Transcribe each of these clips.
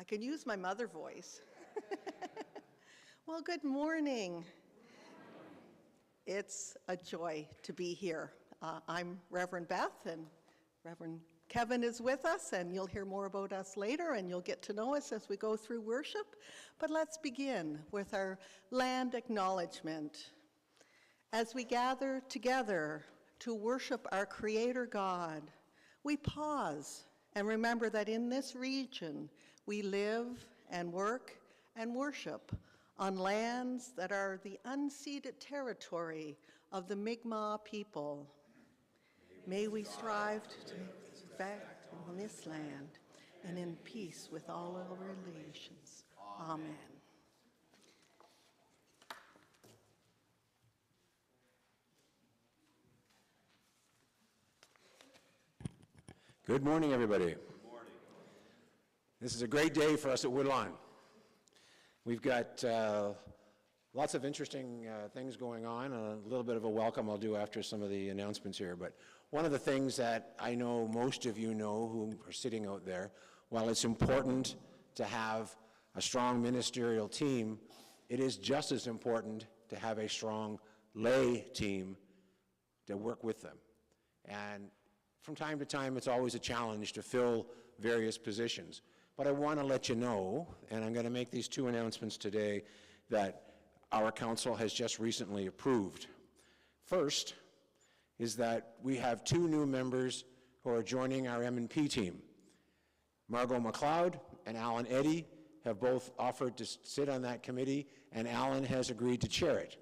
I can use my mother voice. Well, good morning. It's a joy to be here. I'm Reverend Beth, and Reverend Kevin is with us, and you'll hear more about us later, and you'll get to know us as we go through worship. But let's begin with our land acknowledgement. As we gather together to worship our Creator God, we pause and remember that in this region, we live and work and worship on lands that are the unceded territory of the Mi'kmaq people. May we strive to respect on this land and in peace with all our relations. Amen. Good morning, everybody. Good morning. This is a great day for us at Woodlawn. We've got lots of interesting things going on. A little bit of a welcome I'll do after some of the announcements here. But one of the things that I know most of you know who are sitting out there, while it's important to have a strong ministerial team, it is just as important to have a strong lay team to work with them. And from time to time, it's always a challenge to fill various positions. But I want to let you know, and I'm going to make these two announcements today, that our council has just recently approved. First is that we have two new members who are joining our M&P team. Margot McLeod and Alan Eddy have both offered to sit on that committee, and Alan has agreed to chair it.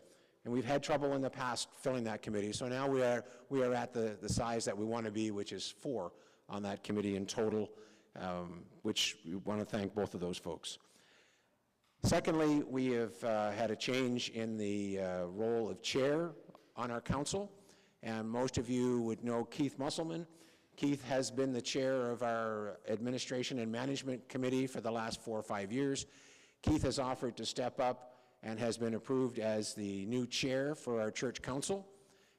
And we've had trouble in the past filling that committee, so now we are at the size that we want to be, which is 4 on that committee in total, which we want to thank both of those folks. Secondly, we have had a change in the role of chair on our council, and most of you would know Keith Musselman. Keith has been the chair of our Administration and Management Committee for the last 4 or 5 years. Keith has offered to step up and has been approved as the new chair for our church council.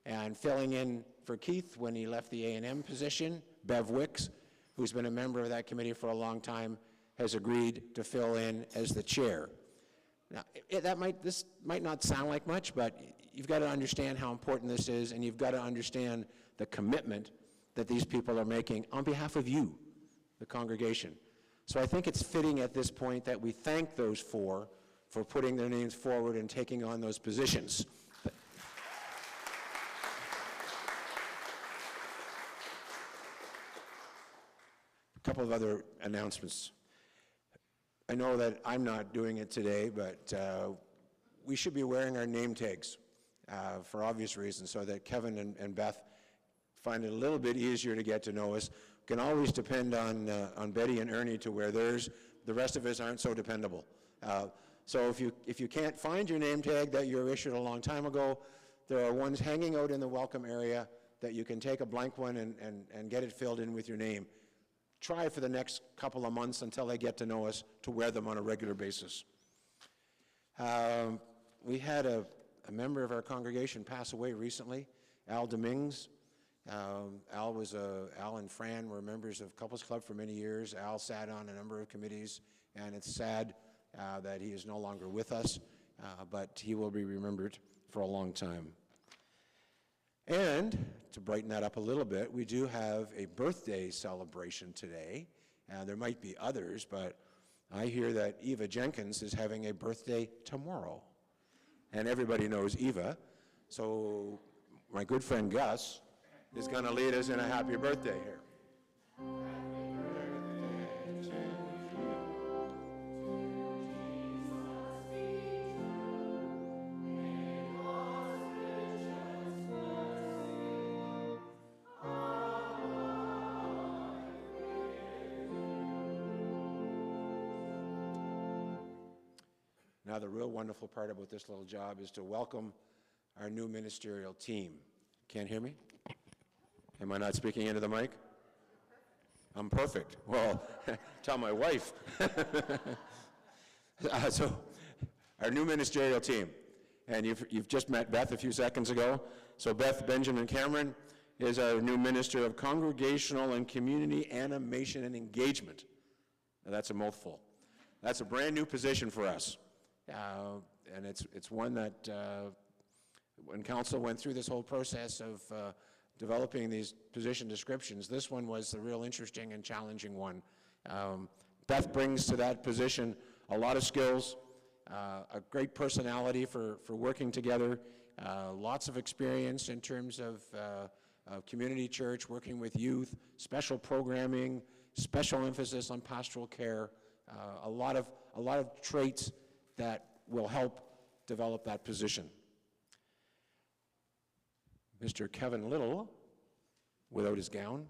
And filling in for Keith when he left the A&M position, Bev Wicks, who's been a member of that committee for a long time, has agreed to fill in as the chair. Now, this might not sound like much, but you've got to understand how important this is, and you've got to understand the commitment that these people are making on behalf of you, the congregation. So I think it's fitting at this point that we thank those 4 for putting their names forward and taking on those positions. A couple of other announcements. I know that I'm not doing it today, but we should be wearing our name tags for obvious reasons, so that Kevin and Beth find it a little bit easier to get to know us. Can always depend on Betty and Ernie to wear theirs. The rest of us aren't so dependable. So if you can't find your name tag that you were issued a long time ago, there are ones hanging out in the welcome area that you can take a blank one and get it filled in with your name. Try for the next couple of months until they get to know us to wear them on a regular basis. We had a member of our congregation pass away recently, Al Dominguez. Al and Fran were members of Couples Club for many years. Al sat on a number of committees, and it's sad that he is no longer with us, but he will be remembered for a long time. And to brighten that up a little bit, we do have a birthday celebration today. There might be others, but I hear that Eva Jenkins is having a birthday tomorrow. And everybody knows Eva, so my good friend Gus is going to lead us in a happy birthday here. Now, the real wonderful part about this little job is to welcome our new ministerial team. Can't hear me? Am I not speaking into the mic? I'm perfect. Well, tell my wife. So, our new ministerial team. And you've just met Beth a few seconds ago. So Beth Benjamin Cameron is our new Minister of Congregational and Community Animation and Engagement. Now, that's a mouthful. That's a brand new position for us. And it's one that when council went through this whole process of developing these position descriptions, this one was the real interesting and challenging one. Beth brings to that position a lot of skills, a great personality for working together, lots of experience in terms of community church, working with youth, special programming, special emphasis on pastoral care, a lot of traits that will help develop that position. Mr. Kevin Little, without his gown.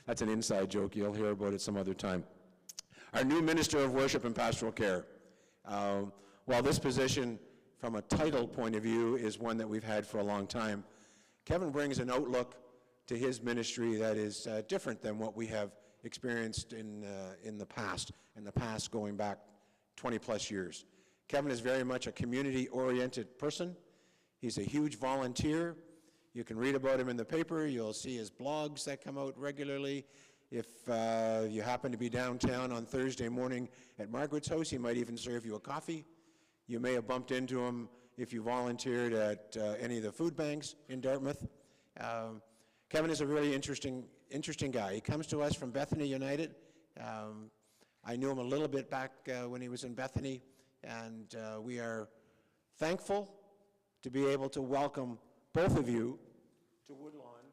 That's an inside joke. You'll hear about it some other time. Our new Minister of Worship and Pastoral Care. While this position, from a title point of view, is one that we've had for a long time, Kevin brings an outlook to his ministry that is different than what we have experienced in the past going back 20 plus years. Kevin is very much a community-oriented person. He's a huge volunteer. You can read about him in the paper. You'll see his blogs that come out regularly. If you happen to be downtown on Thursday morning at Margaret's house, he might even serve you a coffee. You may have bumped into him if you volunteered at any of the food banks in Dartmouth. Kevin is a really interesting guy. He comes to us from Bethany United. I knew him a little bit back when he was in Bethany, and we are thankful to be able to welcome both of you to Woodlawn.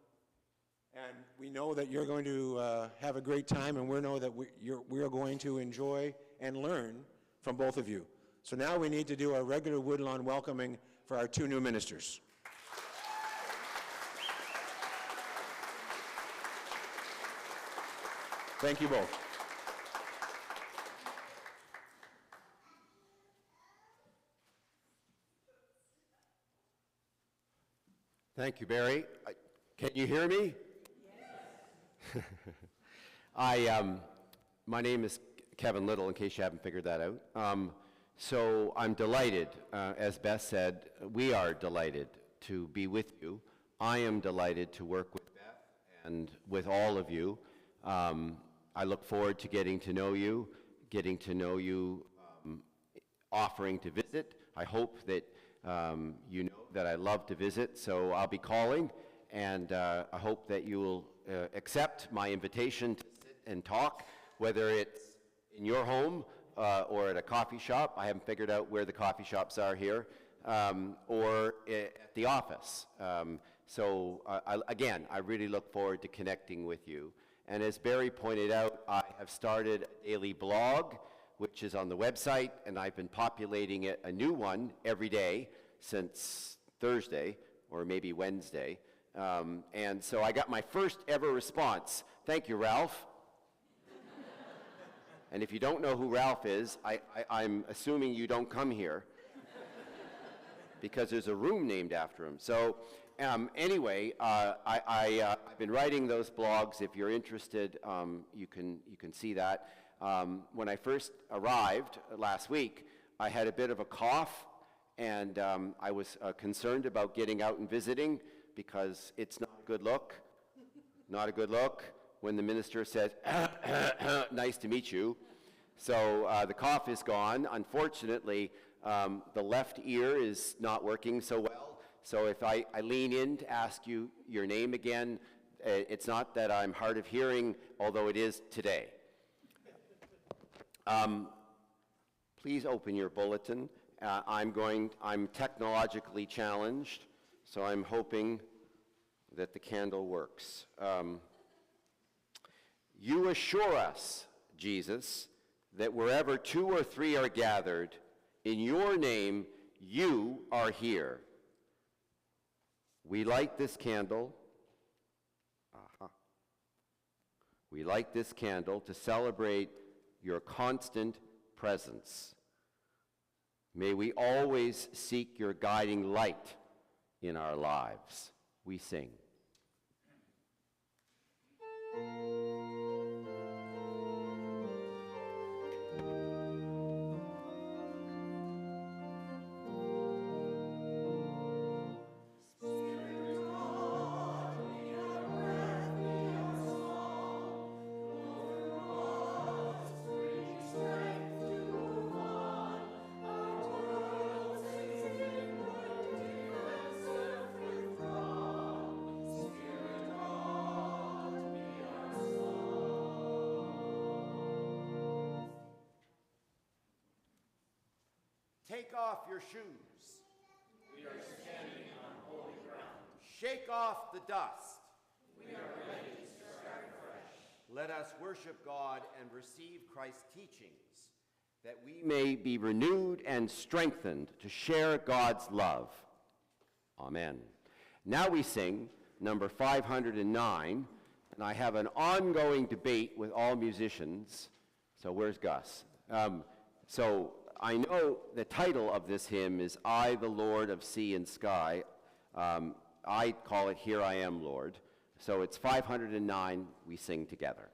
And we know that you're going to have a great time, and we know that we are going to enjoy and learn from both of you. So now we need to do our regular Woodlawn welcoming for our two new ministers. Thank you both. Thank you, Barry. Can you hear me? Yes. My name is Kevin Little, in case you haven't figured that out. So I'm delighted, as Beth said, we are delighted to be with you. I am delighted to work with Beth and with all of you. I look forward to getting to know you, offering to visit. I hope that you know that I love to visit, so I'll be calling, and I hope that you will accept my invitation to sit and talk, whether it's in your home or at a coffee shop. I haven't figured out where the coffee shops are here, or at the office. Again, I really look forward to connecting with you. And as Barry pointed out, I have started a daily blog, which is on the website, and I've been populating it, a new one every day since Thursday, or maybe Wednesday. And so I got my first ever response. Thank you, Ralph. And if you don't know who Ralph is, I'm assuming you don't come here because there's a room named after him. So anyway, I've been writing those blogs. If you're interested, you can see that. When I first arrived last week, I had a bit of a cough, and I was concerned about getting out and visiting because it's not a good look. Not a good look when the minister says, nice to meet you. So the cough is gone. Unfortunately, the left ear is not working so well. So if I lean in to ask you your name again, it's not that I'm hard of hearing, although it is today. Please open your bulletin. I'm technologically challenged, so I'm hoping that the candle works. You assure us, Jesus, that wherever 2 or 3 are gathered, in your name, you are here. We light this candle. We light this candle to celebrate your constant presence. May we always seek your guiding light in our lives. We sing. Take off your shoes. We are standing on holy ground. Shake off the dust. We are ready to start fresh. Let us worship God and receive Christ's teachings, that we may be renewed and strengthened to share God's love. Amen. Now we sing number 509, and I have an ongoing debate with all musicians. So where's Gus? So I know the title of this hymn is I, the Lord of Sea and Sky. I call it Here I Am, Lord. So it's 509, we sing together.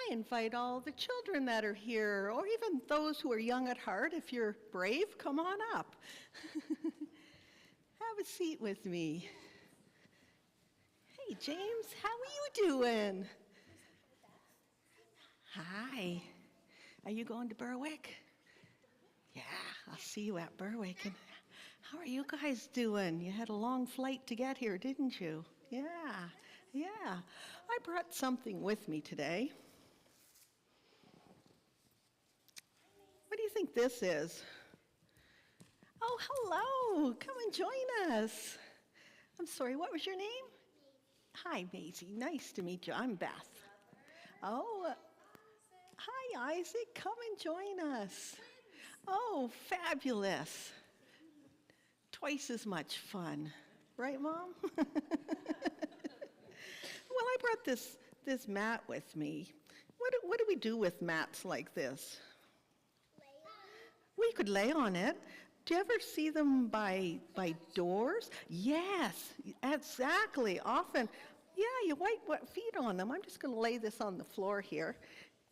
I invite all the children that are here, or even those who are young at heart, if you're brave, come on up. Have a seat with me. Hey, James, how are you doing? Hi. Are you going to Berwick? Yeah, I'll see you at Berwick. And How are you guys doing? You had a long flight to get here, didn't you? Yeah, yeah. I brought something with me today. What do you think this is? Oh, hello. Come and join us. I'm sorry, what was your name? Hi, Maisie. Nice to meet you. I'm Beth. Oh, hi, Isaac. Come and join us. Oh, fabulous. Twice as much fun. Right, Mom? Well, I brought this mat with me. What do we do with mats like this? We could lay on it. Do you ever see them by doors? Yes, exactly. Often, yeah, you wipe wet feet on them. I'm just going to lay this on the floor here,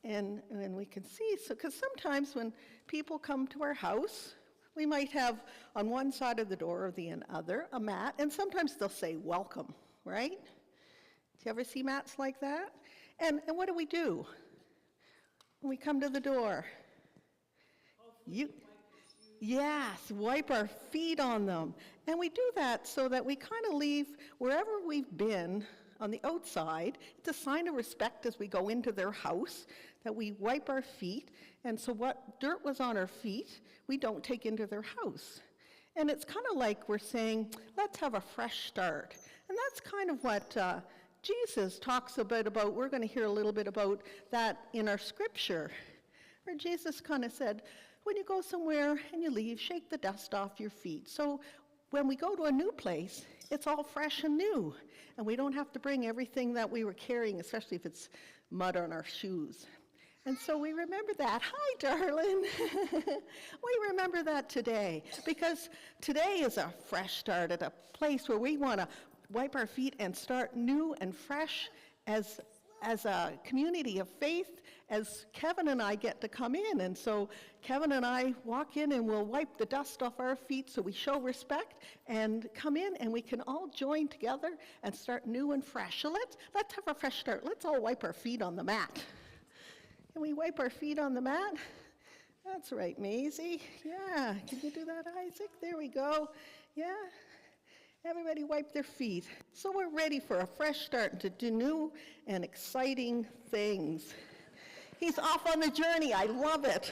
and we can see. So, because sometimes when people come to our house, we might have on one side of the door or the other a mat, and sometimes they'll say welcome, right? Do you ever see mats like that? And what do? When we come to the door, yes, wipe our feet on them. And we do that so that we kind of leave wherever we've been on the outside. It's a sign of respect as we go into their house, that we wipe our feet. And so what dirt was on our feet, we don't take into their house. And it's kind of like we're saying, let's have a fresh start. And that's kind of what Jesus talks a bit about. We're going to hear a little bit about that in our scripture, where Jesus kind of said, when you go somewhere and you leave, shake the dust off your feet. So when we go to a new place, it's all fresh and new. And we don't have to bring everything that we were carrying, especially if it's mud on our shoes. And so we remember that. Hi, darling. We remember that today, because today is a fresh start at a place where we want to wipe our feet and start new and fresh as a community of faith, as Kevin and I get to come in. And so Kevin and I walk in and we'll wipe the dust off our feet so we show respect and come in, and we can all join together and start new and fresh. So let's have a fresh start. Let's all wipe our feet on the mat. Can we wipe our feet on the mat? That's right, Maisie. Yeah, can you do that, Isaac? There we go. Yeah. Everybody wipe their feet. So we're ready for a fresh start to do new and exciting things. He's off on the journey. I love it.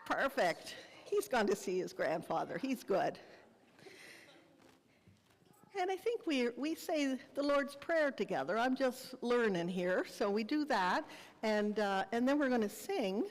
Perfect. He's gone to see his grandfather. He's good. And I think we say the Lord's Prayer together. I'm just learning here, so we do that, and then we're going to sing.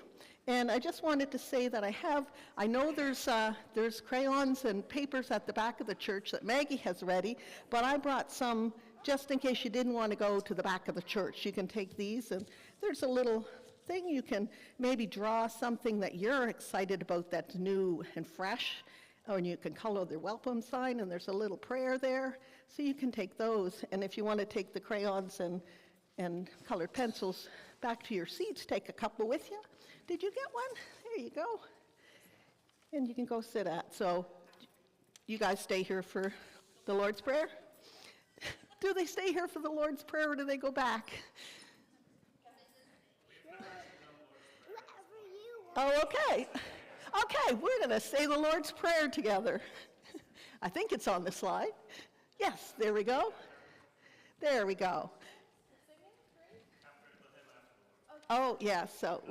And I just wanted to say that I know there's crayons and papers at the back of the church that Maggie has ready, but I brought some just in case you didn't want to go to the back of the church. You can take these, and there's a little thing you can maybe draw something that you're excited about that's new and fresh, and you can color the welcome sign, and there's a little prayer there, so you can take those. And if you want to take the crayons and colored pencils back to your seats, take a couple with you. Did you get one? There you go. And you can go sit at. So you guys stay here for the Lord's Prayer? Do they stay here for the Lord's Prayer, or do they go back? Oh, okay. Okay, we're going to say the Lord's Prayer together. I think it's on the slide. Yes, there we go. There we go. Oh, yeah, so...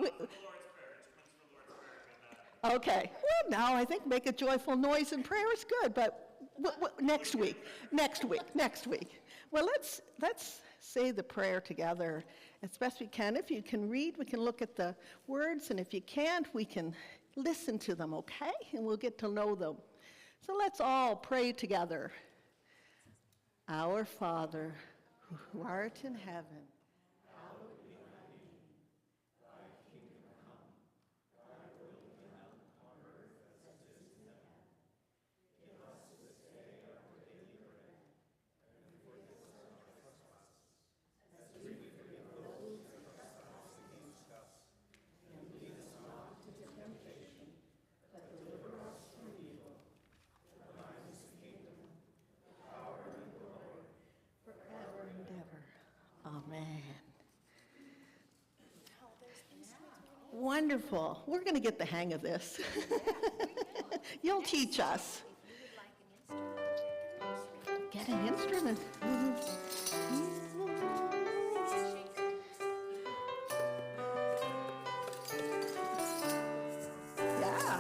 Okay, well, now I think make a joyful noise in prayer is good, but next week. Well, let's say the prayer together as best we can. If you can read, we can look at the words, and if you can't, we can listen to them, okay? And we'll get to know them. So let's all pray together. Our Father, who art in heaven, Amen. Wonderful. We're going to get the hang of this. You'll teach us. Get an instrument. Yeah.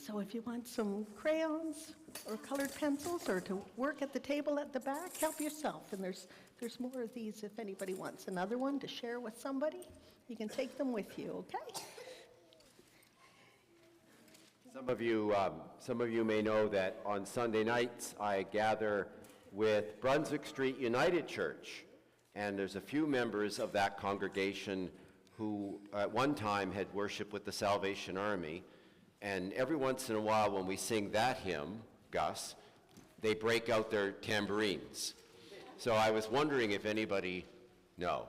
So if you want some crayons or colored pencils or to work at the table at the back, help yourself. And there's more of these if anybody wants another one to share with somebody. You can take them with you, okay? Some of you may know that on Sunday nights I gather with Brunswick Street United Church, and there's a few members of that congregation who at one time had worshiped with the Salvation Army, and every once in a while when we sing that hymn, Gus, they break out their tambourines. So I was wondering if anybody, no.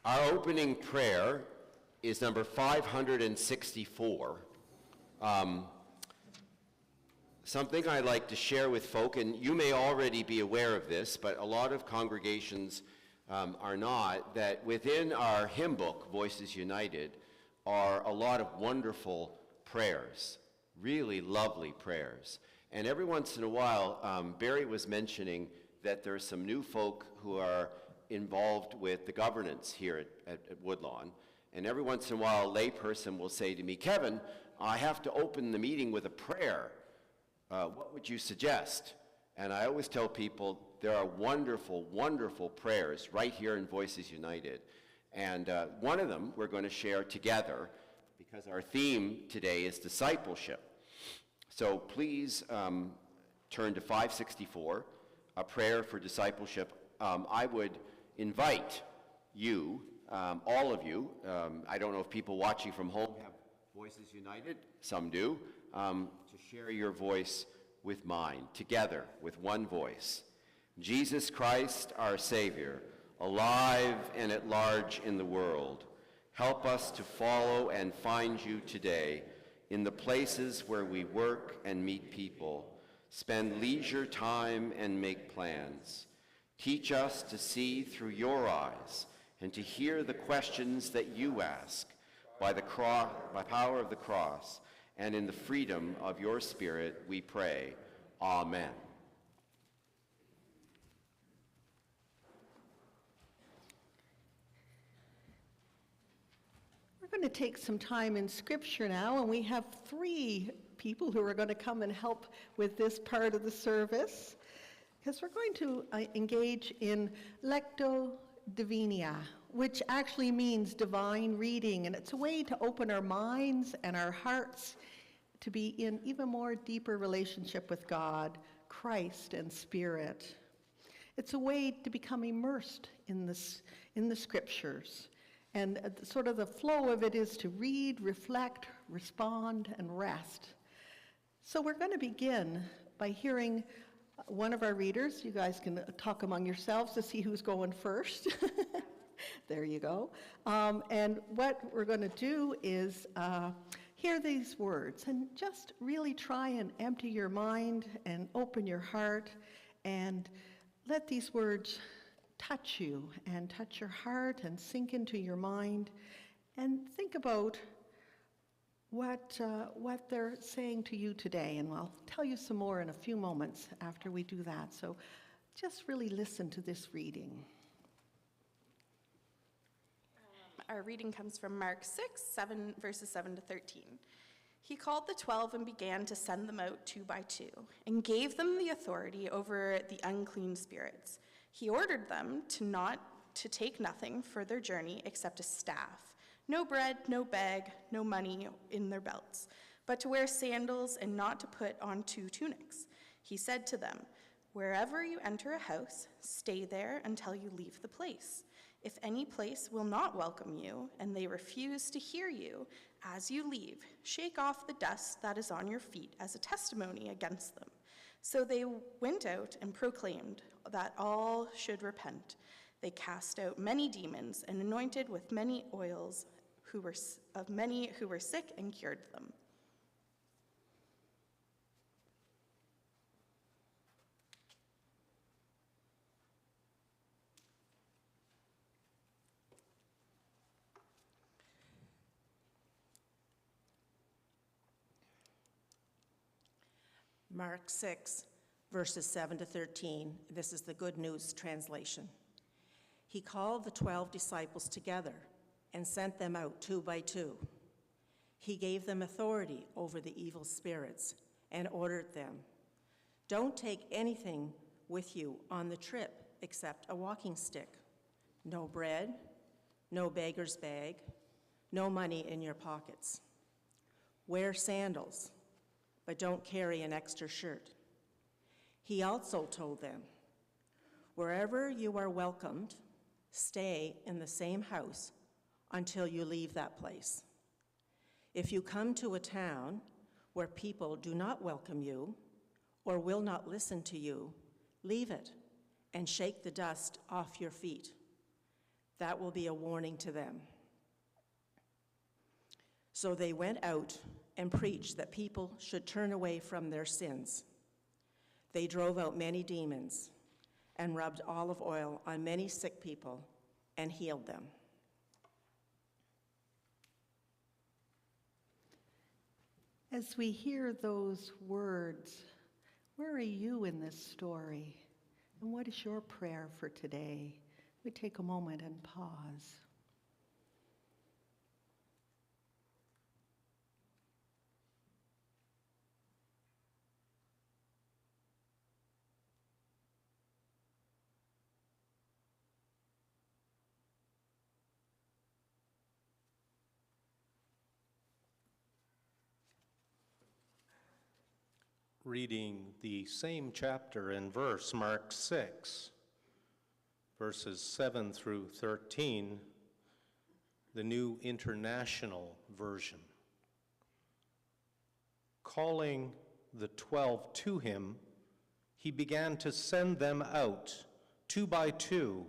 Our opening prayer is number 564. Something I'd like to share with folk, and you may already be aware of this, but a lot of congregations are not, that within our hymn book, Voices United, are a lot of wonderful prayers, really lovely prayers. And every once in a while, Barry was mentioning that there are some new folk who are involved with the governance here at Woodlawn. And every once in a while, a layperson will say to me, Kevin, I have to open the meeting with a prayer. What would you suggest? And I always tell people there are wonderful, wonderful prayers right here in Voices United. And one of them we're going to share together because our theme today is discipleship. So please turn to 564, a prayer for discipleship. I would invite you, all of you, I don't know if people watching from home have Voices United, some do, to share your voice with mine, together with one voice. Jesus Christ, our Savior, alive and at large in the world, help us to follow and find you today in the places where we work and meet people, spend leisure time and make plans. Teach us to see through your eyes and to hear the questions that you ask by power of the cross, and in the freedom of your Spirit we pray. Amen. We're going to take some time in Scripture now, and we have 3 people who are going to come and help with this part of the service, because we're going to engage in Lectio Divina, which actually means divine reading, and it's a way to open our minds and our hearts to be in even more deeper relationship with God, Christ, and Spirit. It's a way to become immersed in the Scriptures. And sort of the flow of it is to read, reflect, respond, and rest. So we're going to begin by hearing one of our readers. You guys can talk among yourselves to see who's going first. There you go. And what we're going to do is hear these words and just really try and empty your mind and open your heart and let these words touch you and touch your heart and sink into your mind, and think about what they're saying to you today. And I'll tell you some more in a few moments after we do that. So just really listen to this reading. Our reading comes from Mark 6, verses 7 to 13. He called the 12 and began to send them out 2 by 2, and gave them the authority over the unclean spirits. He ordered them to take nothing for their journey except a staff, no bread, no bag, no money in their belts, but to wear sandals and not to put on 2 tunics. He said to them, "Wherever you enter a house, stay there until you leave the place. If any place will not welcome you, and they refuse to hear you as you leave, shake off the dust that is on your feet as a testimony against them." So they went out and proclaimed that all should repent. They cast out many demons and anointed with many oils many who were sick and cured them. Mark 6, verses 7 to 13. This is the Good News translation. He called the 12 disciples together and sent them out 2 by 2. He gave them authority over the evil spirits and ordered them, "Don't take anything with you on the trip except a walking stick. No bread, no beggar's bag, no money in your pockets. Wear sandals, but don't carry an extra shirt." He also told them, "Wherever you are welcomed, stay in the same house until you leave that place. If you come to a town where people do not welcome you or will not listen to you, leave it and shake the dust off your feet. That will be a warning to them." So they went out and preached that people should turn away from their sins. They drove out many demons and rubbed olive oil on many sick people and healed them. As we hear those words, where are you in this story? And what is your prayer for today? We take a moment and pause. Reading the same chapter and verse, Mark 6, verses 7 through 13, the New International Version. Calling the 12 to him, he began to send them out 2 by 2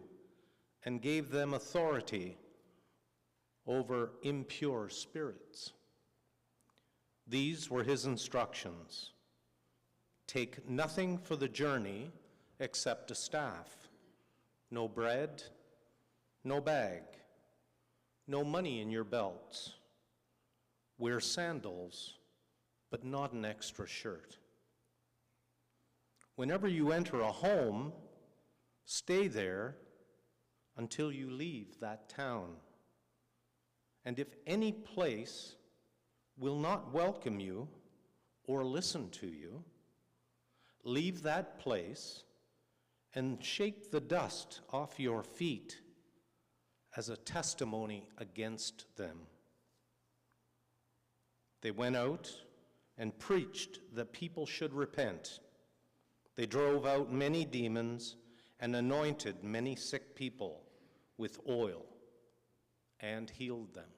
and gave them authority over impure spirits. These were his instructions. Take nothing for the journey except a staff, no bread, no bag, no money in your belts. Wear sandals, but not an extra shirt. Whenever you enter a home, stay there until you leave that town. And if any place will not welcome you or listen to you, leave that place and shake the dust off your feet as a testimony against them. They went out and preached that people should repent. They drove out many demons and anointed many sick people with oil and healed them.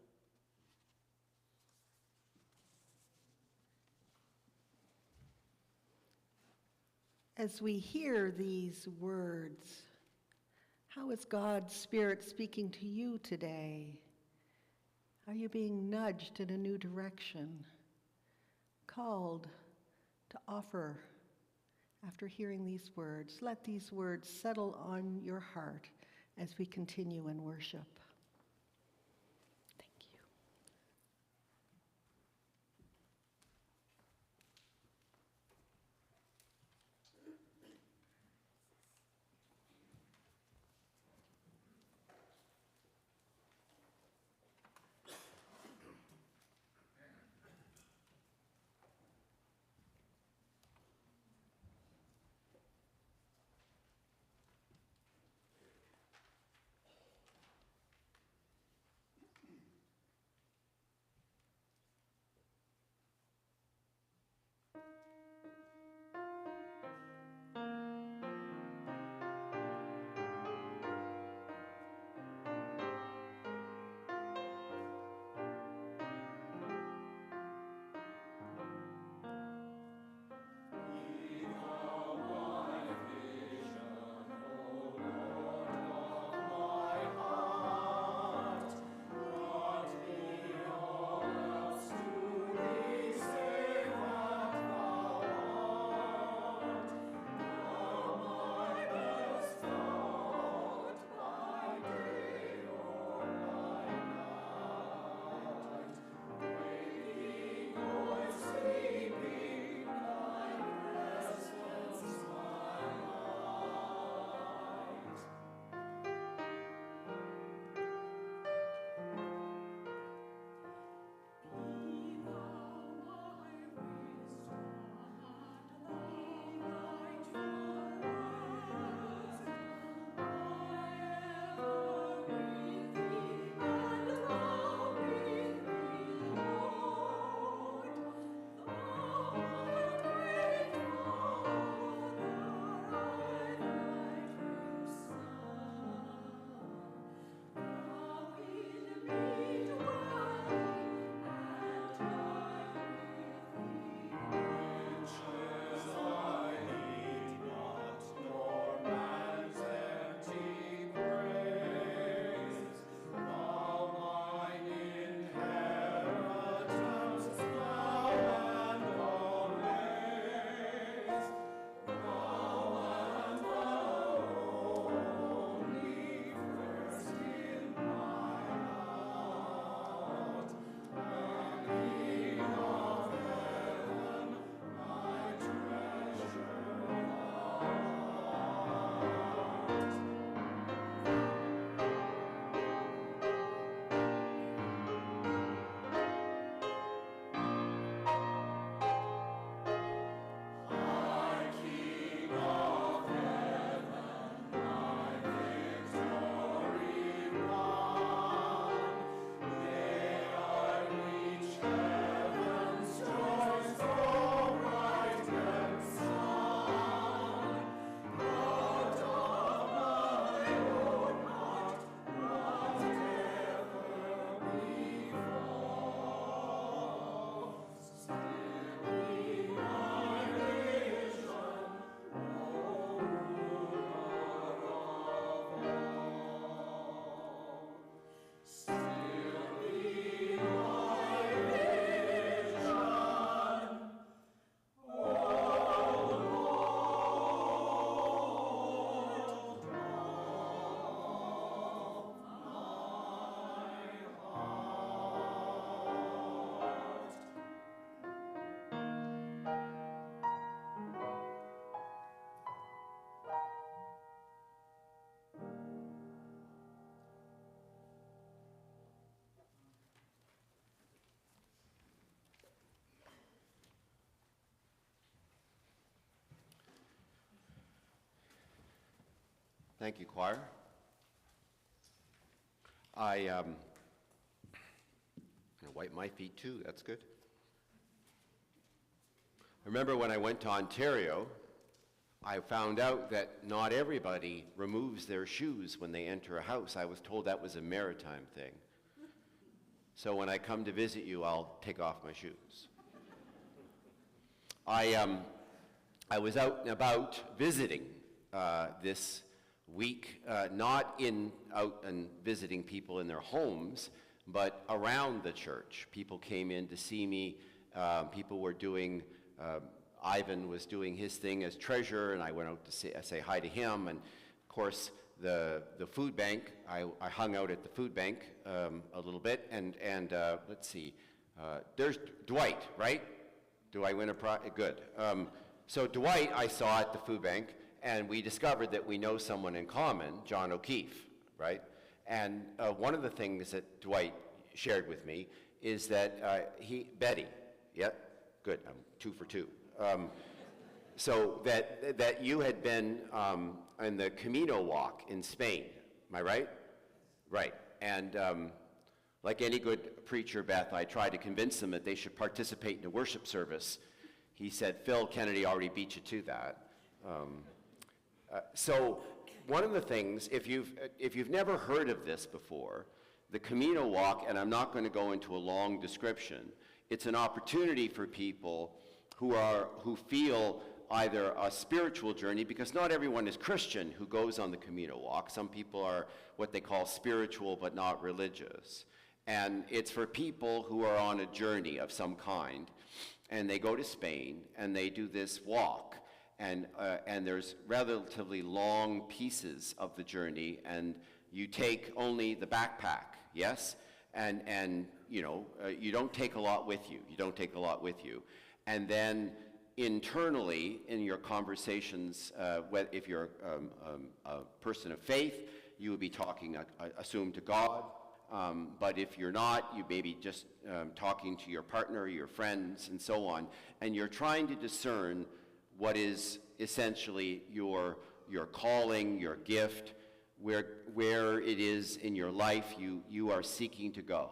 As we hear these words, how is God's Spirit speaking to you today? Are you being nudged in a new direction? Called to offer after hearing these words? Let these words settle on your heart as we continue in worship. Thank you. Thank you, choir. I'm going to wipe my feet too, that's good. I remember when I went to Ontario, I found out that not everybody removes their shoes when they enter a house. I was told that was a maritime thing. So when I come to visit you, I'll take off my shoes. I was out and about visiting this week, not out and visiting people in their homes, but around the church. People came in to see me. People were doing, Ivan was doing his thing as treasurer, and I went out to say hi to him. And of course, the food bank, I hung out at the food bank a little bit. And let's see, there's Dwight, right? Do I win a prize? Good. So Dwight I saw at the food bank, and we discovered that we know someone in common, John O'Keefe, right? And one of the things that Dwight shared with me is that Bethe, yeah, good, I'm 2 for 2. So that you had been in the Camino walk in Spain, am I right? Right, and like any good preacher, Beth, I tried to convince them that they should participate in the worship service. He said, Phil Kennedy already beat you to that. So one of the things, if you've never heard of this before, the Camino walk, and I'm not going to go into a long description, it's an opportunity for people who feel either a spiritual journey, because not everyone is Christian who goes on the Camino walk. Some people are what they call spiritual but not religious. And it's for people who are on a journey of some kind, and they go to Spain and they do this walk, and there's relatively long pieces of the journey, and you take only the backpack, yes? And you know, you don't take a lot with you. You don't take a lot with you. And then internally in your conversations, if you're a person of faith, you would be talking, assume, to God. But if you're not, you may be just talking to your partner, your friends, and so on. And you're trying to discern what is essentially your calling, your gift, where it is in your life you are seeking to go.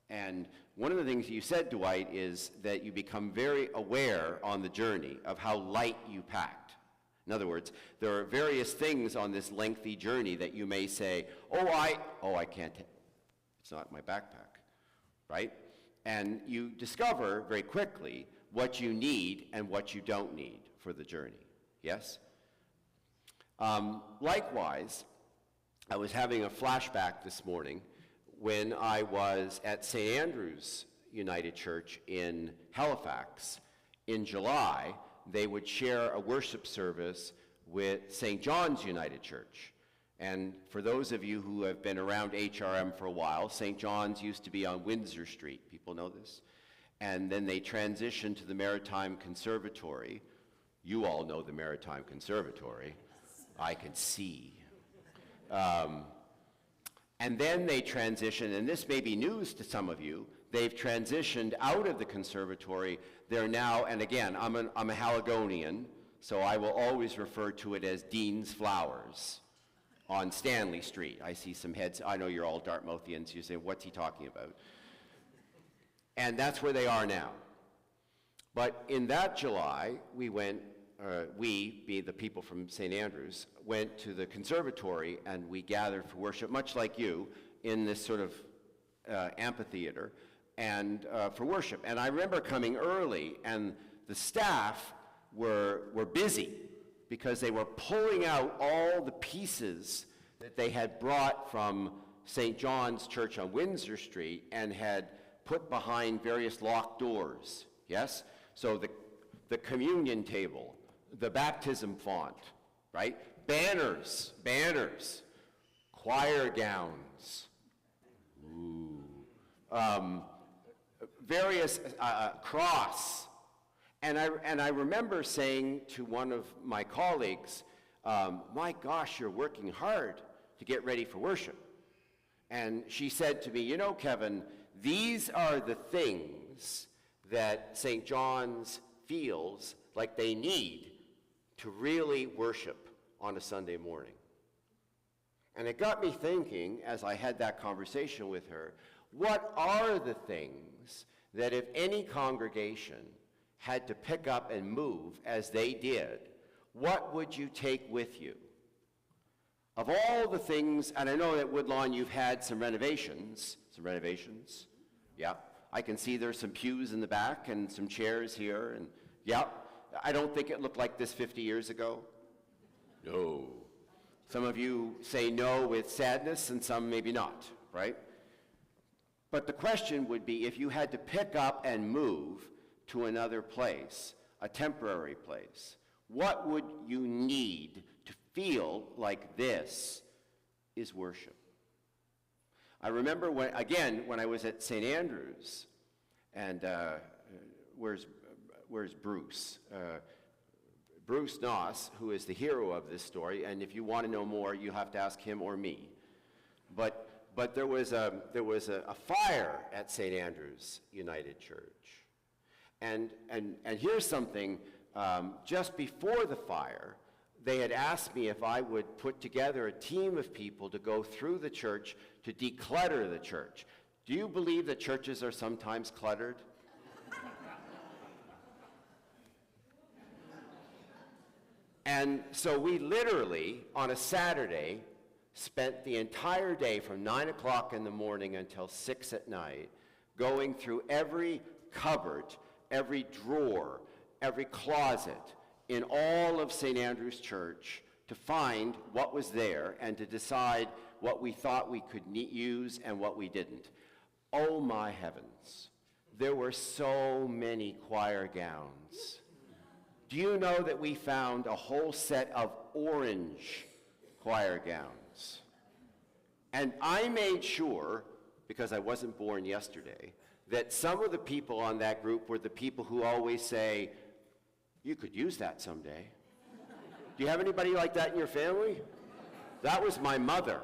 And one of the things you said, Dwight, is that you become very aware on the journey of how light you packed. In other words, there are various things on this lengthy journey that you may say, I can't, it's not my backpack, right? And you discover very quickly what you need and what you don't need for the journey, yes? Likewise, I was having a flashback this morning when I was at St. Andrew's United Church in Halifax. In July, they would share a worship service with St. John's United Church. And for those of you who have been around HRM for a while, St. John's used to be on Windsor Street. People know this? And then they transitioned to the Maritime Conservatory. You all know the Maritime Conservatory. I can see. And then they transitioned, and this may be news to some of you, they've transitioned out of the conservatory. They're now, and again, I'm a Haligonian, so I will always refer to it as Dean's Flowers on Stanley Street. I see some heads. I know you're all Dartmouthians. You say, what's he talking about? And that's where they are now. But in that July, we went, we, being the people from St. Andrews, went to the conservatory and we gathered for worship, much like you, in this sort of amphitheater, and for worship. And I remember coming early, and the staff were busy because they were pulling out all the pieces that they had brought from St. John's Church on Windsor Street and had put behind various locked doors, yes? So the communion table, the baptism font, right? Banners, choir gowns, various cross. And I remember saying to one of my colleagues, my gosh, you're working hard to get ready for worship. And she said to me, you know, Kevin, these are the things that St. John's feels like they need to really worship on a Sunday morning. And it got me thinking, as I had that conversation with her, what are the things that if any congregation had to pick up and move as they did, what would you take with you? Of all the things, and I know at Woodlawn you've had some renovations. Yeah. I can see there's some pews in the back and some chairs here, and yeah. I don't think it looked like this 50 years ago. No. Some of you say no with sadness, and some maybe not, right? But the question would be, if you had to pick up and move to another place, a temporary place, what would you need to feel like this is worship? I remember when I was at St. Andrews, and where's Bruce? Bruce Noss, who is the hero of this story, and if you want to know more, you have to ask him or me. But there was a fire at St. Andrews United Church, and here's something. Just before the fire, they had asked me if I would put together a team of people to go through the church to declutter the church. Do you believe that churches are sometimes cluttered? And so we literally, on a Saturday, spent the entire day from 9 o'clock in the morning until 6 at night going through every cupboard, every drawer, every closet in all of St. Andrew's Church to find what was there and to decide what we thought we could use and what we didn't. Oh my heavens, there were so many choir gowns. Do you know that we found a whole set of orange choir gowns? And I made sure, because I wasn't born yesterday, that some of the people on that group were the people who always say, you could use that someday. Do you have anybody like that in your family? That was my mother.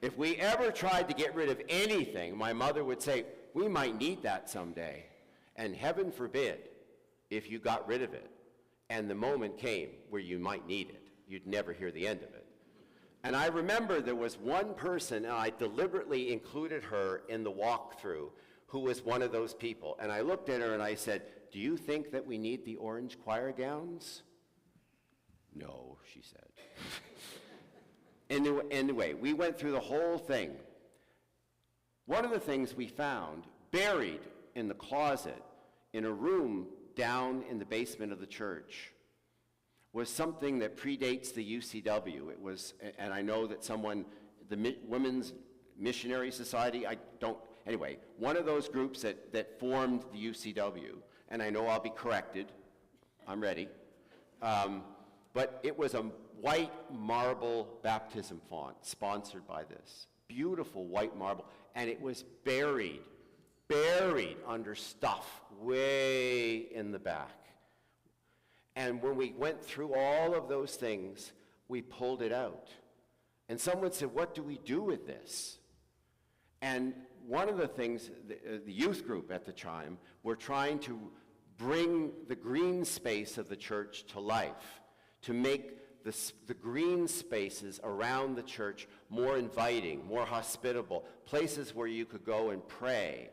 If we ever tried to get rid of anything, my mother would say, we might need that someday. And heaven forbid, if you got rid of it, and the moment came where you might need it, you'd never hear the end of it. And I remember there was one person, and I deliberately included her in the walkthrough, who was one of those people. And I looked at her and I said, do you think that we need the orange choir gowns? No, she said. Anyway, we went through the whole thing. One of the things we found buried in the closet in a room down in the basement of the church was something that predates the UCW. It was, and I know that the Women's Missionary Society, anyway, one of those groups that formed the UCW, and I know I'll be corrected, I'm ready, but it was a white marble baptism font sponsored by this. Beautiful white marble, and it was buried under stuff way in the back. And when we went through all of those things, we pulled it out. And someone said, what do we do with this? And one of the things, the youth group at the time, were trying to bring the green space of the church to life, to make the green spaces around the church more inviting, more hospitable, places where you could go and pray,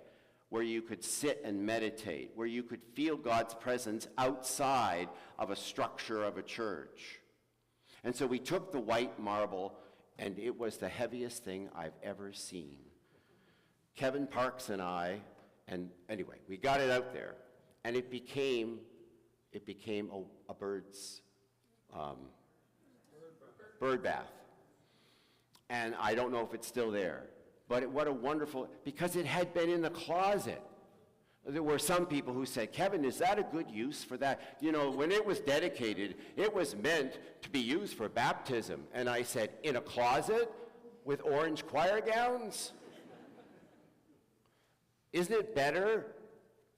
where you could sit and meditate, where you could feel God's presence outside of a structure of a church. And so we took the white marble, and it was the heaviest thing I've ever seen. Kevin Parks and I, and anyway, we got it out there, and it became a bird's bird bath. And I don't know if it's still there, but what a wonderful, because it had been in the closet. There were some people who said, Kevin, is that a good use for that? You know, when it was dedicated, it was meant to be used for baptism. And I said, in a closet with orange choir gowns? Isn't it better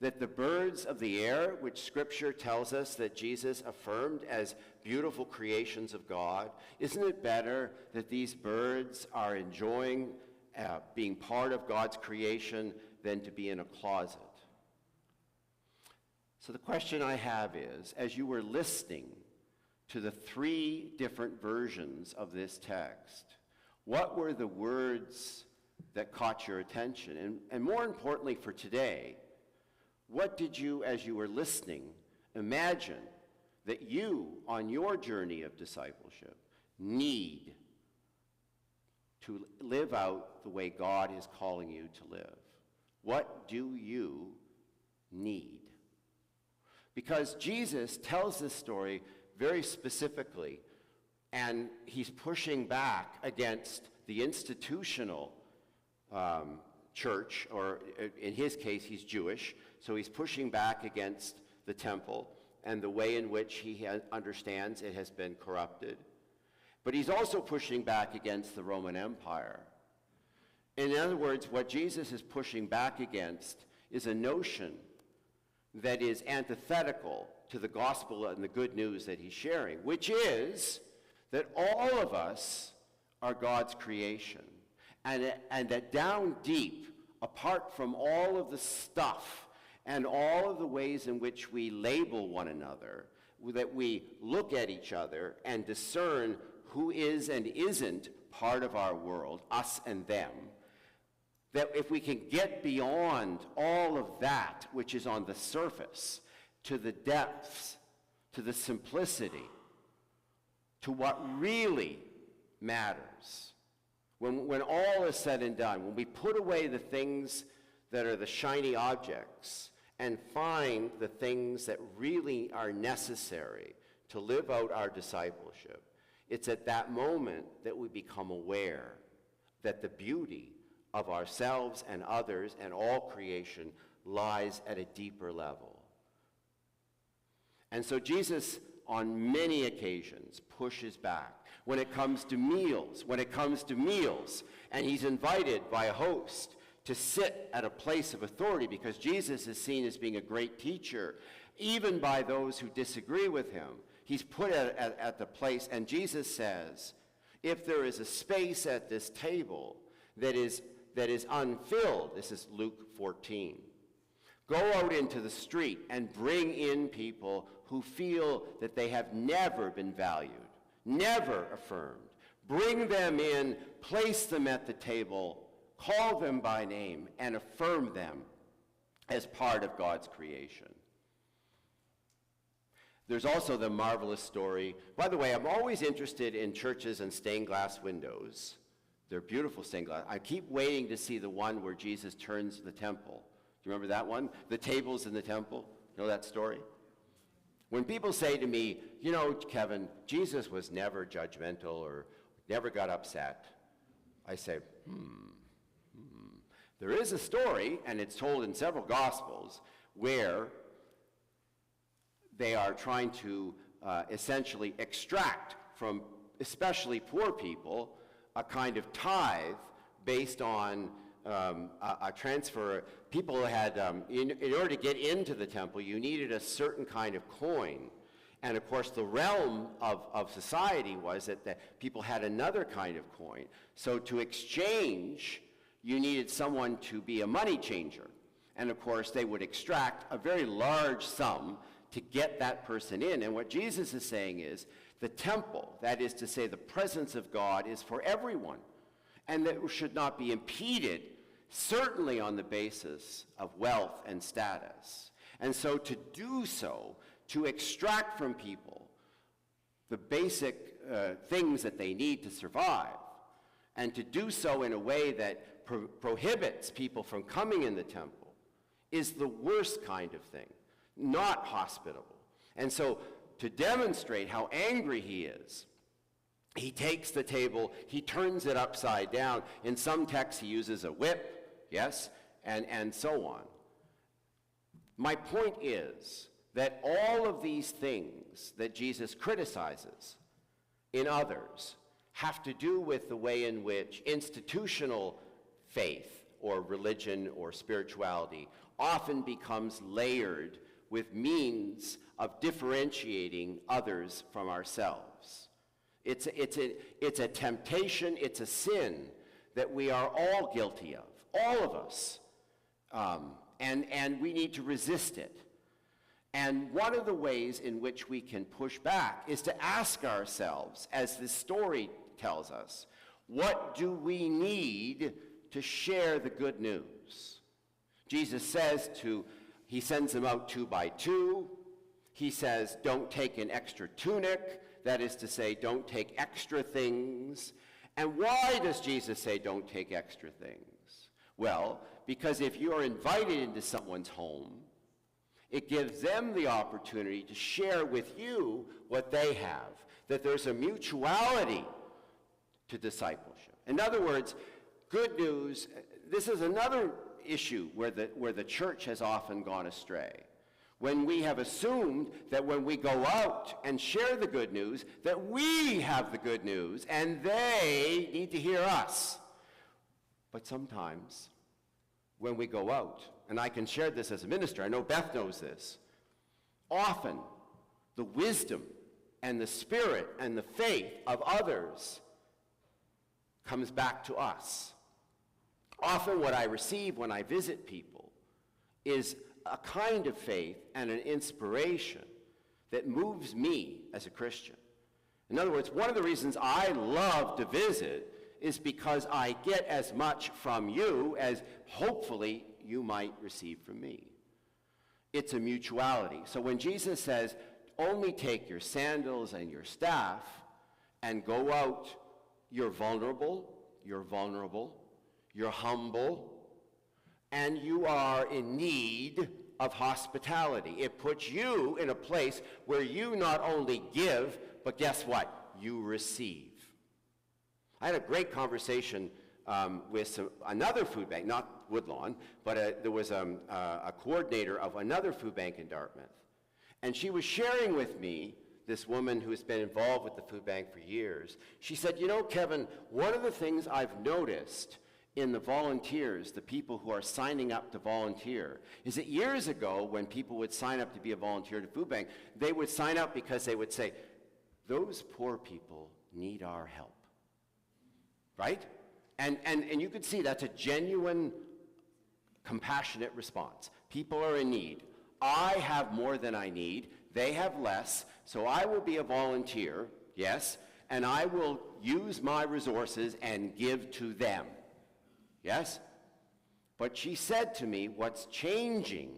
that the birds of the air, which Scripture tells us that Jesus affirmed as beautiful creations of God, isn't it better that these birds are enjoying being part of God's creation than to be in a closet? So the question I have is, as you were listening to the three different versions of this text, What were the words that caught your attention? And more importantly for today, what did you, as you were listening, imagine that you, on your journey of discipleship, need to live out the way God is calling you to live? What do you need? Because Jesus tells this story very specifically, and he's pushing back against the institutional church, or in his case, he's Jewish, so he's pushing back against the temple and the way in which he understands it has been corrupted. But he's also pushing back against the Roman Empire. In other words, what Jesus is pushing back against is a notion that is antithetical to the gospel and the good news that he's sharing, which is that all of us are God's creation, and that down deep, apart from all of the stuff and all of the ways in which we label one another, that we look at each other and discern who is and isn't part of our world, us and them, that if we can get beyond all of that which is on the surface, to the depths, to the simplicity, to what really matters, when all is said and done, when we put away the things that are the shiny objects and find the things that really are necessary to live out our discipleship, it's at that moment that we become aware that the beauty of ourselves and others and all creation lies at a deeper level. And so Jesus, on many occasions, pushes back. When it comes to meals, and he's invited by a host to sit at a place of authority, because Jesus is seen as being a great teacher, even by those who disagree with him. He's put at the place, and Jesus says, if there is a space at this table that is unfilled, this is Luke 14, go out into the street and bring in people who feel that they have never been valued, never affirmed. Bring them in, place them at the table, call them by name, and affirm them as part of God's creation. There's also the marvelous story. By the way, I'm always interested in churches and stained glass windows. They're beautiful stained glass. I keep waiting to see the one where Jesus turns the temple. Do you remember that one? The tables in the temple. You know that story? When people say to me, you know, Kevin, Jesus was never judgmental or never got upset, I say, There is a story, and it's told in several Gospels, where they are trying to essentially extract from especially poor people a kind of tithe based on a transfer. People had, in order to get into the temple, you needed a certain kind of coin. And of course, the realm of society was that people had another kind of coin. So to exchange, you needed someone to be a money changer. And of course, they would extract a very large sum to get that person in. And what Jesus is saying is, the temple, that is to say the presence of God, is for everyone. And that should not be impeded, certainly on the basis of wealth and status. And so to do so, to extract from people the basic things that they need to survive, and to do so in a way that prohibits people from coming in the temple, is the worst kind of thing, not hospitable. And so to demonstrate how angry he is, he takes the table, he turns it upside down. In some texts, he uses a whip, yes, and so on. My point is that all of these things that Jesus criticizes in others have to do with the way in which institutional faith or religion or spirituality often becomes layered with means of differentiating others from ourselves. It's a temptation, it's a sin that we are all guilty of, all of us, and we need to resist it. And one of the ways in which we can push back is to ask ourselves, as this story tells us, What do we need to share the good news? Jesus says he sends them out 2 by 2. He says, don't take an extra tunic. That is to say, don't take extra things. And why does Jesus say don't take extra things? Well, because if you are invited into someone's home, it gives them the opportunity to share with you what they have, that there's a mutuality to discipleship. In other words, good news, this is another issue where the church has often gone astray. When we have assumed that when we go out and share the good news, that we have the good news and they need to hear us. But sometimes when we go out, and I can share this as a minister, I know Beth knows this, often the wisdom and the spirit and the faith of others comes back to us. Often what I receive when I visit people is a kind of faith and an inspiration that moves me as a Christian. In other words, one of the reasons I love to visit is because I get as much from you as hopefully you might receive from me. It's a mutuality. So when Jesus says, only take your sandals and your staff and go out, you're vulnerable, you're humble, and you are in need of hospitality. It puts you in a place where you not only give, but guess what? You receive. I had a great conversation with another food bank, not Woodlawn, but there was a coordinator of another food bank in Dartmouth. And she was sharing with me, this woman who has been involved with the food bank for years, she said, you know, Kevin, one of the things I've noticed in the volunteers, the people who are signing up to volunteer, is that years ago when people would sign up to be a volunteer at a food bank, they would sign up because they would say, those poor people need our help, right? And you could see that's a genuine, compassionate response. People are in need. I have more than I need. They have less, so I will be a volunteer, yes, and I will use my resources and give to them. Yes? But she said to me, what's changing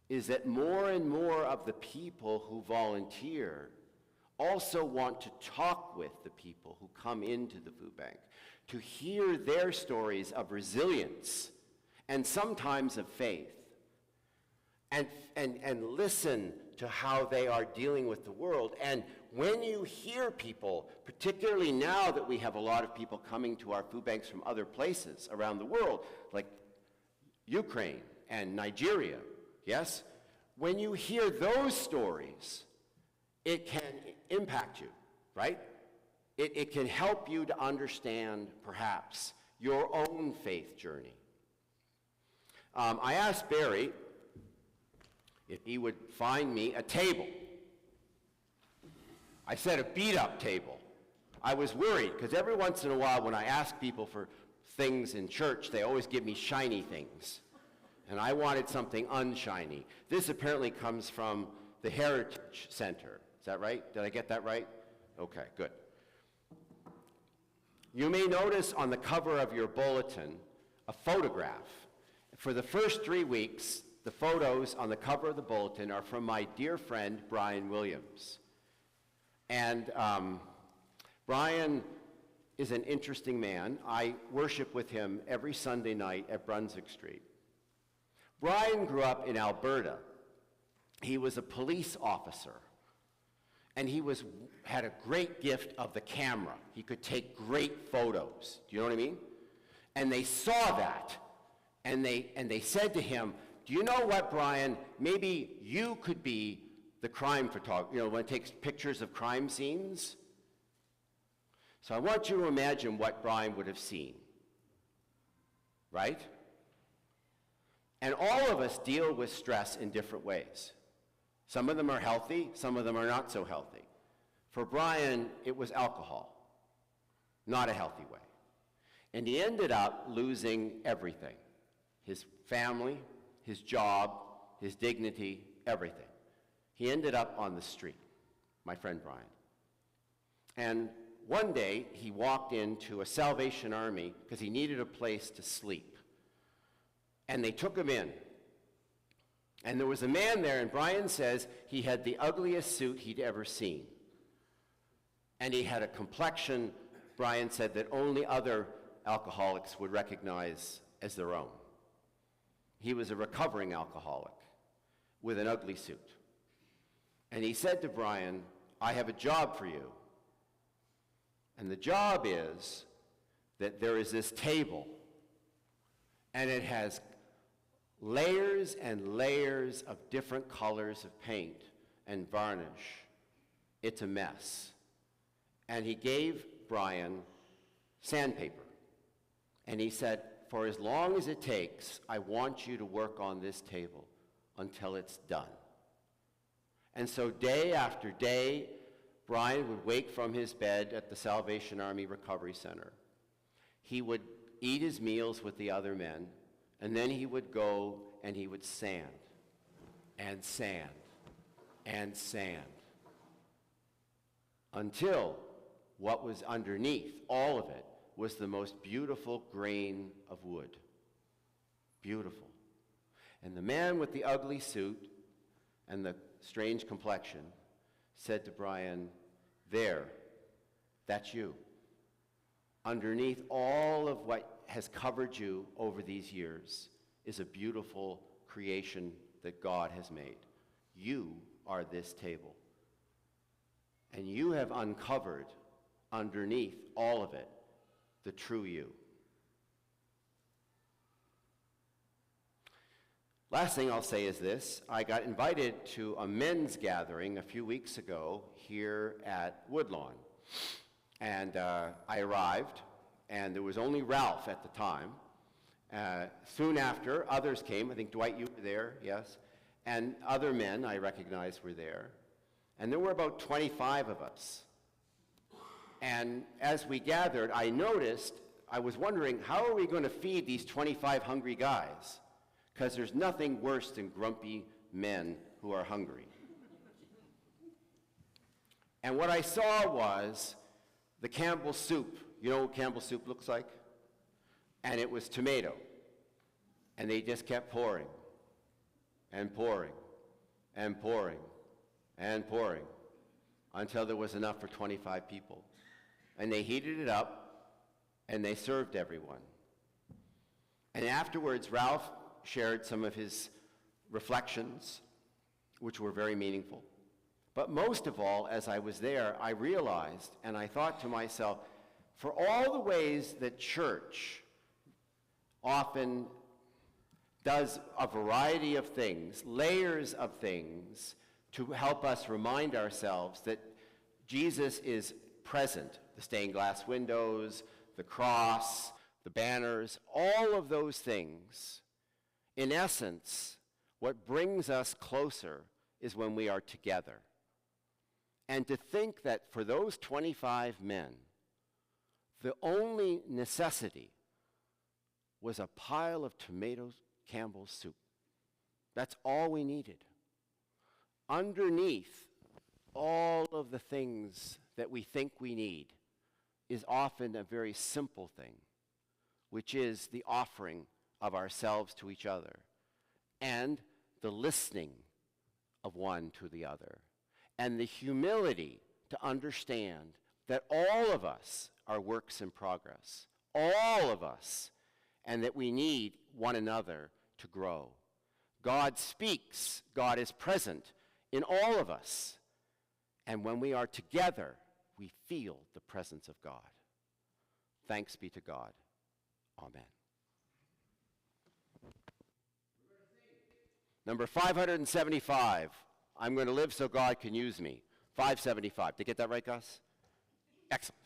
is that more and more of the people who volunteer also want to talk with the people who come into the food bank, to hear their stories of resilience and sometimes of faith, and listen to how they are dealing with the world. And when you hear people, particularly now that we have a lot of people coming to our food banks from other places around the world, like Ukraine and Nigeria, yes? When you hear those stories, it can impact you, right? It can help you to understand, perhaps, your own faith journey. I asked Barry if he would find me a table. I said a beat-up table. I was worried, because every once in a while when I ask people for things in church, they always give me shiny things. And I wanted something unshiny. This apparently comes from the Heritage Center. Is that right? Did I get that right? Okay, good. You may notice on the cover of your bulletin a photograph. For the first 3 weeks, the photos on the cover of the bulletin are from my dear friend, Brian Williams. And Brian is an interesting man. I worship with him every Sunday night at Brunswick Street. Brian grew up in Alberta. He was a police officer. And he had a great gift of the camera. He could take great photos. Do you know what I mean? And they saw that. And they said to him, do you know what, Brian? Maybe you could be the crime photographer, you know, when it takes pictures of crime scenes. So I want you to imagine what Brian would have seen, right? And all of us deal with stress in different ways. Some of them are healthy, some of them are not so healthy. For Brian, it was alcohol, not a healthy way. And he ended up losing everything, his family, his job, his dignity, everything. He ended up on the street, my friend Brian. And one day he walked into a Salvation Army because he needed a place to sleep. And they took him in. And there was a man there, and Brian says he had the ugliest suit he'd ever seen. And he had a complexion, Brian said, that only other alcoholics would recognize as their own. He was a recovering alcoholic with an ugly suit. And he said to Brian, I have a job for you. And the job is that there is this table, and it has layers and layers of different colors of paint and varnish. It's a mess. And he gave Brian sandpaper. And he said, for as long as it takes, I want you to work on this table until it's done. And so day after day, Brian would wake from his bed at the Salvation Army Recovery Center. He would eat his meals with the other men, and then he would go and he would sand and sand and sand until what was underneath all of it was the most beautiful grain of wood. Beautiful. And the man with the ugly suit and the strange complexion said to Brian, there, that's you. Underneath all of what has covered you over these years is a beautiful creation that God has made. You are this table. And you have uncovered underneath all of it the true you. Last thing I'll say is this. I got invited to a men's gathering a few weeks ago here at Woodlawn. And I arrived, and there was only Ralph at the time. Soon after, others came. I think, Dwight, you were there, yes. And other men I recognized were there. And there were about 25 of us. And as we gathered, I was wondering, how are we going to feed these 25 hungry guys? Because there's nothing worse than grumpy men who are hungry. And what I saw was the Campbell soup. You know what Campbell soup looks like? And it was tomato. And they just kept pouring and pouring and pouring and pouring until there was enough for 25 people. And they heated it up and they served everyone. And afterwards, Ralph shared some of his reflections, which were very meaningful. But most of all, as I was there, I realized, and I thought to myself, for all the ways that church often does a variety of things, layers of things, to help us remind ourselves that Jesus is present. The stained glass windows, the cross, the banners, all of those things. In essence, what brings us closer is when we are together. And to think that for those 25 men, the only necessity was a pile of tomatoes, Campbell's soup. That's all we needed. Underneath all of the things that we think we need is often a very simple thing, which is the offering of ourselves to each other and the listening of one to the other and the humility to understand that all of us are works in progress, all of us, and that we need one another to grow. God speaks, God is present in all of us, and when we are together, we feel the presence of God. Thanks be to God. Amen. Number 575, I'm going to live so God can use me. 575. Did I get that right, Gus? Excellent.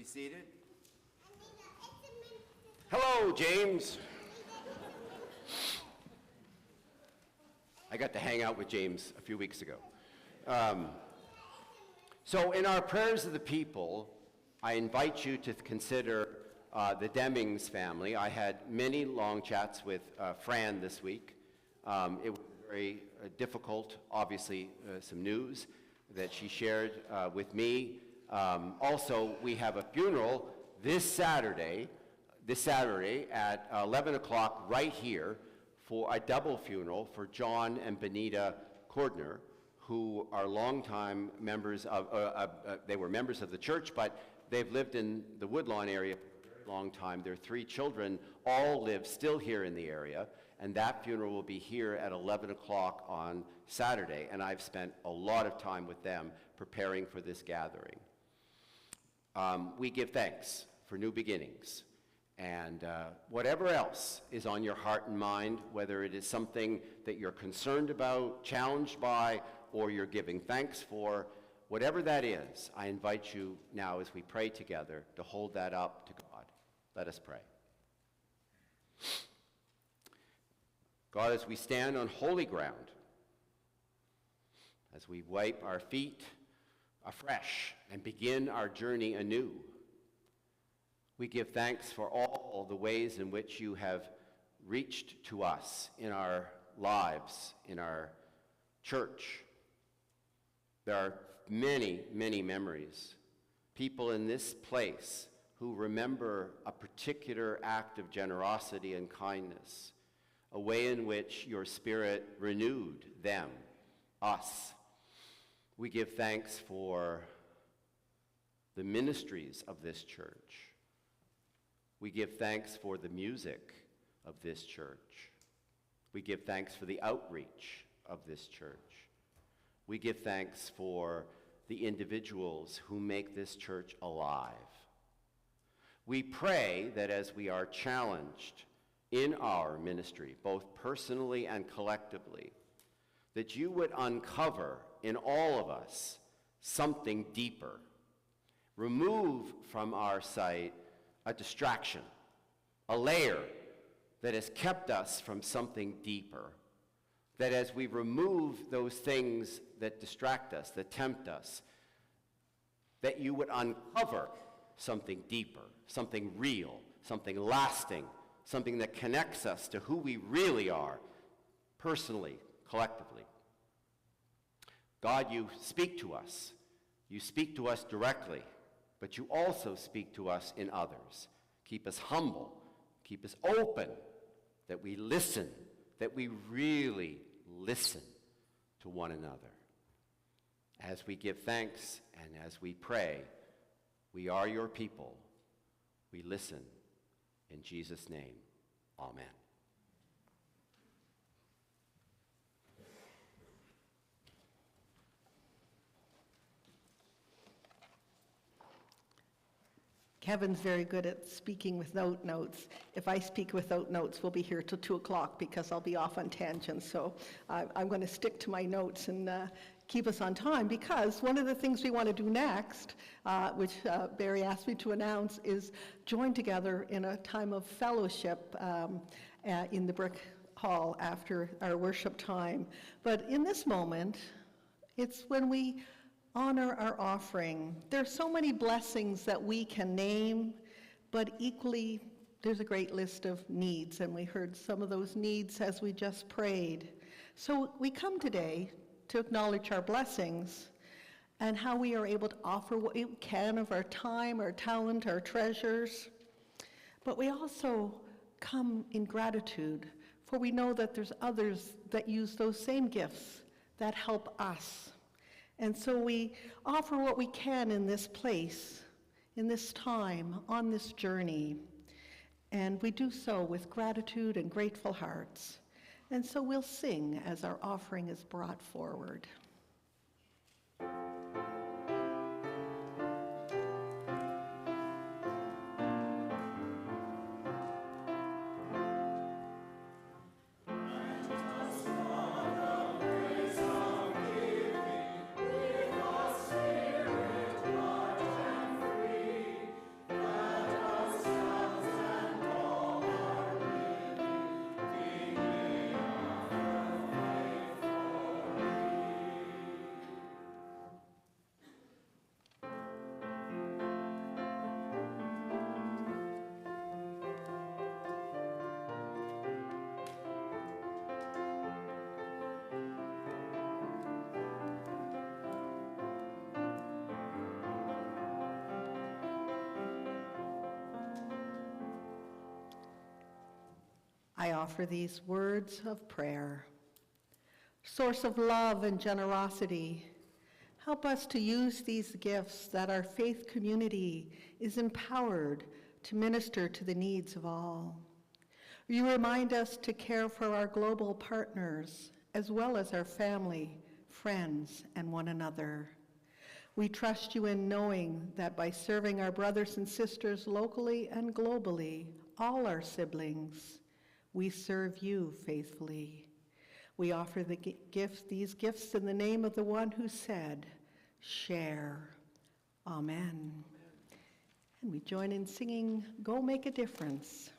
be seated. Hello, James. I got to hang out with James a few weeks ago. So in our prayers of the people, I invite you to consider the Demings family. I had many long chats with Fran this week. It was very difficult, obviously, some news that she shared with me. Also, we have a funeral this Saturday at 11 o'clock right here for a double funeral for John and Benita Cordner, who are longtime members of, they were members of the church, but they've lived in the Woodlawn area for a long time. Their 3 children all live still here in the area, and that funeral will be here at 11 o'clock on Saturday, and I've spent a lot of time with them preparing for this gathering. We give thanks for new beginnings, and whatever else is on your heart and mind, whether it is something that you're concerned about, challenged by, or you're giving thanks for, whatever that is, I invite you now as we pray together to hold that up to God. Let us pray. God, as we stand on holy ground, as we wipe our feet afresh and begin our journey anew, we give thanks for all the ways in which you have reached to us in our lives, in our church. There are many, many memories. People in this place who remember a particular act of generosity and kindness, a way in which your Spirit renewed them, us. We give thanks for the ministries of this church. We give thanks for the music of this church. We give thanks for the outreach of this church. We give thanks for the individuals who make this church alive. We pray that as we are challenged in our ministry, both personally and collectively, that you would uncover in all of us something deeper. Remove from our sight a distraction, a layer that has kept us from something deeper. That as we remove those things that distract us, that tempt us, that you would uncover something deeper, something real, something lasting, something that connects us to who we really are, personally, collectively. God, you speak to us. You speak to us directly, but you also speak to us in others. Keep us humble, keep us open, that we listen, that we really listen to one another. As we give thanks and as we pray, we are your people. We listen. In Jesus' name, amen. Kevin's very good at speaking without notes. If I speak without notes, we'll be here till 2 o'clock because I'll be off on tangents. So I'm going to stick to my notes and keep us on time, because one of the things we want to do next, which Barry asked me to announce, is join together in a time of fellowship in the Brick Hall after our worship time. But in this moment, it's when we honor our offering. There's so many blessings that we can name, but equally there's a great list of needs, and we heard some of those needs as we just prayed. So we come today to acknowledge our blessings and how we are able to offer what we can of our time, our talent, our treasures. But we also come in gratitude, for we know that there's others that use those same gifts that help us. And so we offer what we can in this place, in this time, on this journey. And we do so with gratitude and grateful hearts. And so we'll sing as our offering is brought forward. I offer these words of prayer. Source of love and generosity, help us to use these gifts that our faith community is empowered to minister to the needs of all. You remind us to care for our global partners, as well as our family, friends, and one another. We trust you in knowing that by serving our brothers and sisters locally and globally, all our siblings, we serve you faithfully. We offer these gifts in the name of the one who said, share. Amen. And we join in singing, Go Make a Difference.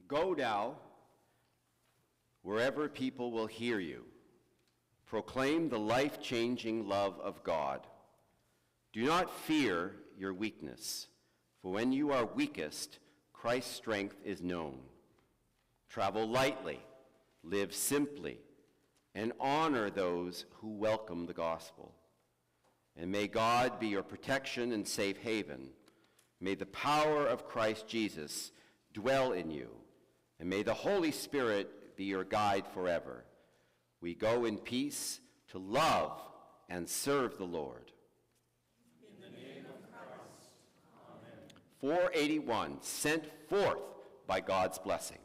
Go now, wherever people will hear you. Proclaim the life-changing love of God. Do not fear your weakness, for when you are weakest, Christ's strength is known. Travel lightly, live simply, and honor those who welcome the gospel. And may God be your protection and safe haven. May the power of Christ Jesus dwell in you, and may the Holy Spirit be your guide forever. We go in peace to love and serve the Lord. In the name of Christ. Amen. 481, sent forth by God's blessing.